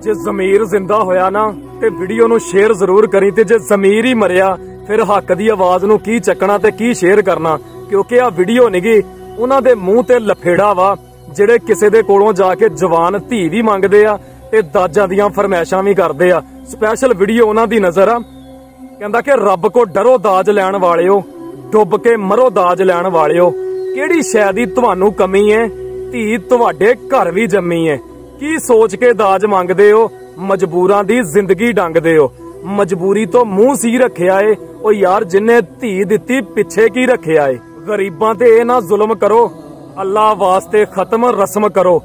जे जमीर जिंदा होया ना ते वीडियो नू शेयर जरूर करी, ते जे जमीर ही मरिया फिर हक दी आवाज नू की चकना ते की शेयर करना, क्योंकि आ वीडियो निगी उन्हां दे मुंह ते लफेड़ा वा जेड़े किसे दे कोलों जाके जवान धी भी मंगदे आ ते दाजां दियां फरमैशां भी करदे आ। स्पैशल वीडियो उन्हां दी नजर आ, कहंदा कि रब को डरो दाज लैण वालिओ, डुब के मरो दाज लैण वालिओ। किहड़ी शै दी तुहानू कमी है, धी तुहाडे घर भी जम्मी है। की सोच के दाज मंगदे हो, मजबूरां दी जिंदगी डंगदे हो। मजबूरी तो मुंह सी रखिया है, ओ यार जिन्ने धी दित्ती पिछे की रखिया है। गरीबां ते ए ना जुल्म करो, अल्लाह वास्ते खत्म रस्म करो।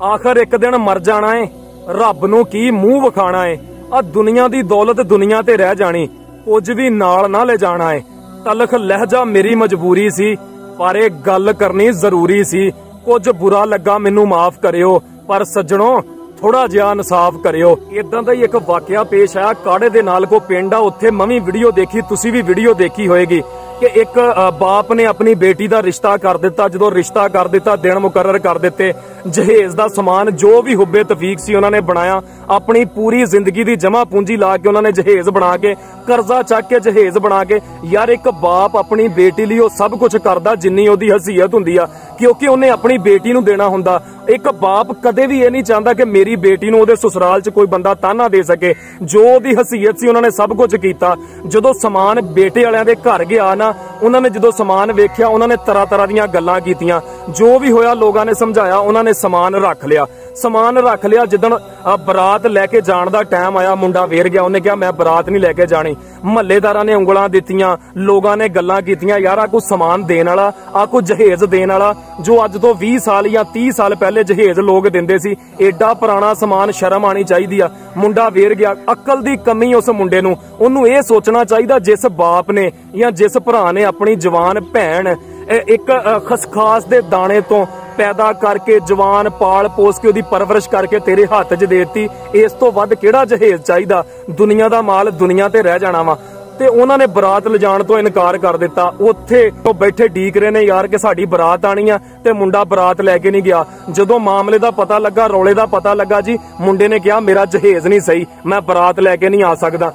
आखिर एक दिन मर जाना है, रब नू की मुंह विखाना है। आ दुनिया दी दौलत दुनिया ते रह जानी, कुछ भी नाल ना ले जाना है। तलख लहजा मेरी मजबूरी सी, पर ए गल करनी जरूरी सी। कुछ बुरा लगा मैनू माफ करियो, पर सज्जणों थोड़ा जिहा इंसाफ करियो। इदां दा ही एक वाकया पेश आया काड़े दे नाल को पिंड आ, उत्थे मैं भी वीडियो देखी, तुसी भी वीडियो देखी होएगी कि एक बाप ने अपनी बेटी दा रिश्ता कर दिता। जदों रिश्ता कर दिता, दिन मुकर्रर कर दिते, जहेज दा समान जो भी हुब्बे तफीक सी उन्होंने बनाया, अपनी पूरी जिंदगी दी जमा पूंजी ला के उन्होंने जहेज बना के, कर्जा चक के जहेज बना के। यार एक बाप अपनी बेटी लिए वो सब कुछ करदा जिन्नी ओदी हसीयत हुंदी आ, क्योंकि उन्हें अपनी बेटी नू देना हुंदा। एक बाप कदे भी ये नहीं चाहता कि मेरी बेटी नू ओदे ससुराल च कोई बंदा ताना दे सके। जो ओदी हसीयत सी उन्होंने सब कुछ कीता। जदों समान बेटे वालियां दे घर गया ना, उन्होंने जदों समान वेख्या, उन्होंने तरह तरह दीयां गल्लां कीतियां। जो भी होया लोगों ने समझाया, उन्होंने समान रख लिया। समान रख लिया, जिदन बरात लैके जाण दा टाइम आया, मुंडा वेर गया, उन्हें कहा मैं बरात नहीं लैके जानी। महल्लेदारां ने उंगलां दित्तियां, लोगां ने गल्लां कीतियां, यार आ कोई समान देण वाला, आ कोई जहेज देण वाला जो अज तो 20 साल या 30 साल पहले जहेज लोग दिंदे सी। एडा पुराना समान, शर्म आनी चाहिदी आ। मुंडा वेर गया, अकल दी कमी उस मुंडे नू। ओनू ये सोचना चाहिदा जिस बाप ने या जिस भरा ने अपनी जवान भैन एक खसखास दे दाने तो पैदा करके जवान पाल पोस के ओदी परवरिश करके तेरे हाथ च देती, इस तो वध केड़ा जहेज चाहिदा। दुनिया दा माल दुनिया ते रह जाना वा। ते उन्हां ने बरात लिजाण तो इनकार कर दिता। उत्थे तो बैठे ढीक रहे ने यार कि साडी बरात आनी आ, ते मुंडा बरात लैके नहीं गया। जदों मामले दा पता लगा, रौले दा पता लगा जी, मुंडे ने कहा मेरा जहेज नहीं सही, मैं बरात लैके नहीं आ सकदा।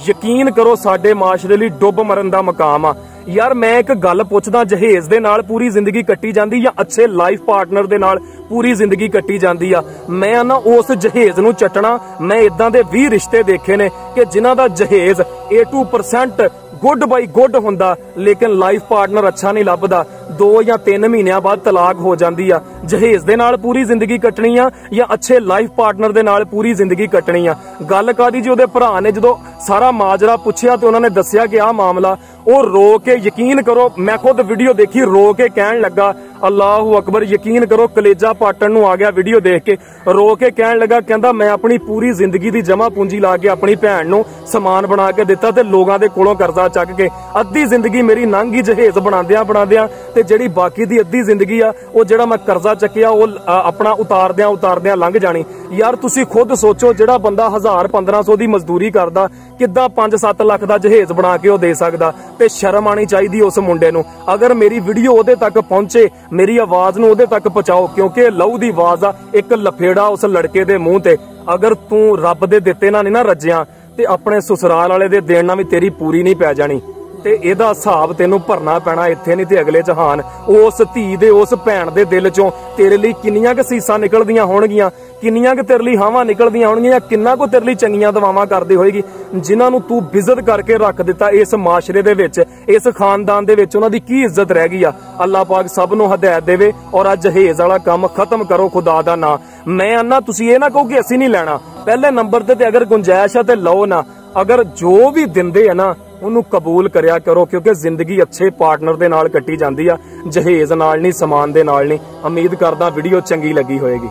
यकीन करो साडे माशरे लई डुब मरन दा मकाम आ। यार मैं एक गल पुछदा, जहेज दे नाल पूरी जिंदगी कट्टी जांदी या अच्छे लाइफ पार्टनर दे नाल पूरी जिंदगी कट्टी जांदी आ? मैं ना उस जहेज नू चटना। मैं इदां दे 20 रिश्ते देखे ने कि जिन्हां दा जहेज A2% गुड बाई गुड हुंदा, लेकिन लाइफ पार्टनर अच्छा नहीं लभदा। 2 या 3 महीनों बाद तलाक हो जाती आ। जहेज दे नाल पूरी जिंदगी कटनी आ या अच्छे लाइफ पार्टनर दे नाल पूरी जिंदगी कटनी आ? गल कादी जी, ओदे भरा ने जदों सारा माजरा पुछया तो उन्होंने दस्सिया कि आ मामला, वो रो के, यकीन करो मैं खुद वीडियो देखी, रो के कहन लगा अल्लाहू अकबर। यकीन करो कलेजा पाटन नू आ गया वीडियो देख के। रो के कहन लगा, कहंदा मैं अपनी पूरी जिंदगी दी जमा पूंजी ला के अपनी भैन नू समान बना के दिता, ते लोगां दे कोलों कर्जा चक के अद्धी जिंदगी मेरी लंघ गई जहेज बनांदियां बनांदियां, ते जेड़ी बाकी दी अद्धी जिंदगी आ वो जेड़ा मैं कर्जा चकिया वो अपना उतारदियां लंघ जानी। यार तुसी खुद सोचो, जेड़ा बंदा 1000-1500 दी मजदूरी करदा, किद्दां 5-7 लाख दा जहेज बना के वो दे सकदा? ते शर्म आनी चाहिदी उस मुंडे नू। अगर मेरी वीडियो ओदे तक पहुंचे, मेरी आवाज नू ओदे तक पहुंचाओ, क्योंकि लहू दी आवाज आ, एक लफेड़ा उस लड़के दे मुंह ते। अगर तू रब दे दिते ना नहीं ना रज्जिया, ते अपने ससुराल वाले दे देना भी तेरी पूरी नहीं पै जानी। ते एदा हिसाब तेनू भरना पैना इत्थे नहीं ते अगले जहान। उस धी दे, उस भैन दे दिल चों तेरे लिए किन्नियां क सीसां निकलदियां होणगियां, किन्नियां क तेरे लिए हावां निकलदियां होणगियां, किन्ना को तेरे लिए चंगियां दुआवां करदी होएगी, जिन्हां नू तू बिज़त करके रख दिता इस माशरे दे विच, इस खानदान दे विच उन्हां दी की इज्जत रह गई आ। अल्लाह पाक सब नू हदायत देवे और आ जहेज वाला काम खत्म करो खुदा दा नां। मैं आना तुसी ये ना कहो कि असीं नहीं लैना। पहले नंबर ते अगर गुंजाइश है ते लो ना। अगर जो भी दिंदे है ना उन्होंने कबूल करया करो, क्योंकि जिंदगी अच्छे पार्टनर दे नाल कट्टी जांदी आ, जहेज नाल नहीं, समान दे नाल नहीं। उम्मीद करदा वीडियो चंगी लगी होएगी।